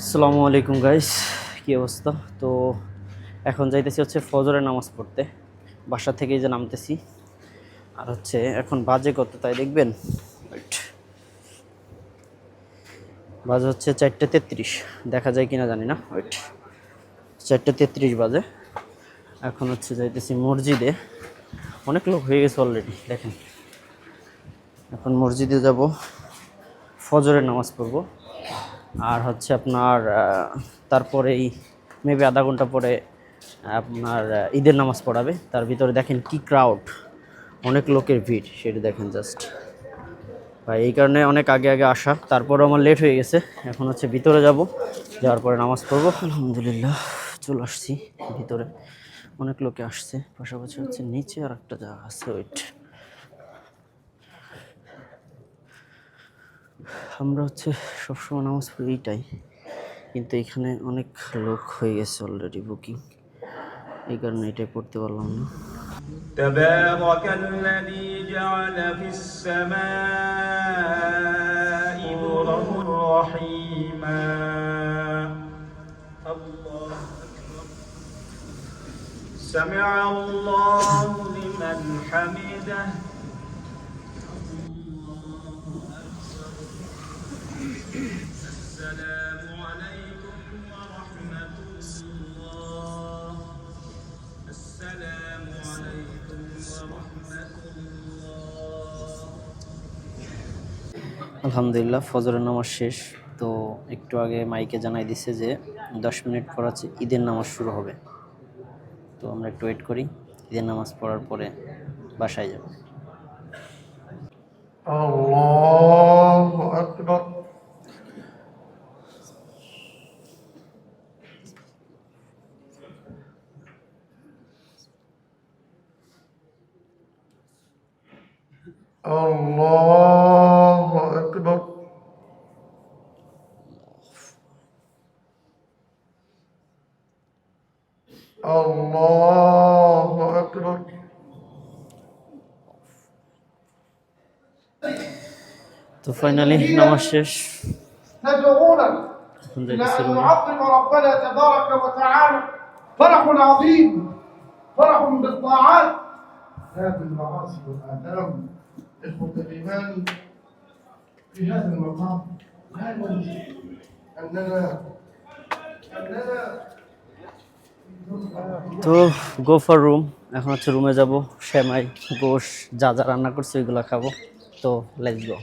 আসসালামু আলাইকুম গাইস, কি অবস্থা? তো এখন যাইতেছি হচ্ছে ফজরের নামাজ পড়তে। বাসা থেকেই যে নামতেছি। আর হচ্ছে এখন বাজে কত তাই দেখবেন। Wait, বাজে হচ্ছে 4:33। দেখা যায় কিনা জানি না। 4:33 বাজে। এখন হচ্ছে যাইতেছি মসজিদে। অনেক লোক হয়ে গেছে অলরেডি, দেখেন। এখন মসজিদে যাব, ফজরের নামাজ পড়ব। আর হচ্ছে আপনার তারপরেই মেবি আধা ঘন্টা পরে আপনার ঈদের নামাজ পড়াবে। তার ভিতরে দেখেন কি ক্রাউড, অনেক লোকের ভিড়, সেটা দেখেন জাস্ট। ভাই এই কারণে অনেক আগে আগে আসা, তারপরেও আমার লেট হয়ে গেছে। এখন হচ্ছে ভিতরে যাব, যাওয়ার পরে নামাজ পড়বো। আলহামদুলিল্লাহ চলে আসছি ভিতরে। অনেক লোকে আসছে, পাশাপাশি হচ্ছে নিচে আর একটা জায়গা আছে। আমরা হচ্ছে সবসময় নামাজ পড়ি এইটাই, কিন্তু এখানে অনেক লোক হয়ে গেছে অলরেডি বুকিং, এই কারণে এটাই পড়তে পারলাম না। تبارك الذي جعل في السماء نورا رحيما الله أكبر سمع الله لمن حمده السلام عليكم ورحمة الله السلام عليكم ورحمة الله আলহামদুলিল্লাহ ফজরের নামাজ শেষ। তো একটু আগে মাইকে জানাই দিছে যে 10 মিনিট পর হচ্ছে ঈদের নামাজ শুরু হবে। তো আমরা একটু ওয়েট করি, ঈদের নামাজ পড়ার পরে বাসায় যাব। الله أكبر الله أكبر الله أكبر তো ফাইনালি নামাজ শেষ। تدعونك এখন إلى যাইতেছি أن রুমে। نعظم ربنا تبارك وتعالى فرح عظيم، فرح بالطاعات لا بالمعاصي والآثام. إخوة الإيمان، في هذا المقام لا ننسى أننا তো গো ফর রুম। এখন হচ্ছে রুমে যাব, সেমাই গোশ যা যা রান্না করছি ওইগুলো খাবো। তো লেটস গো।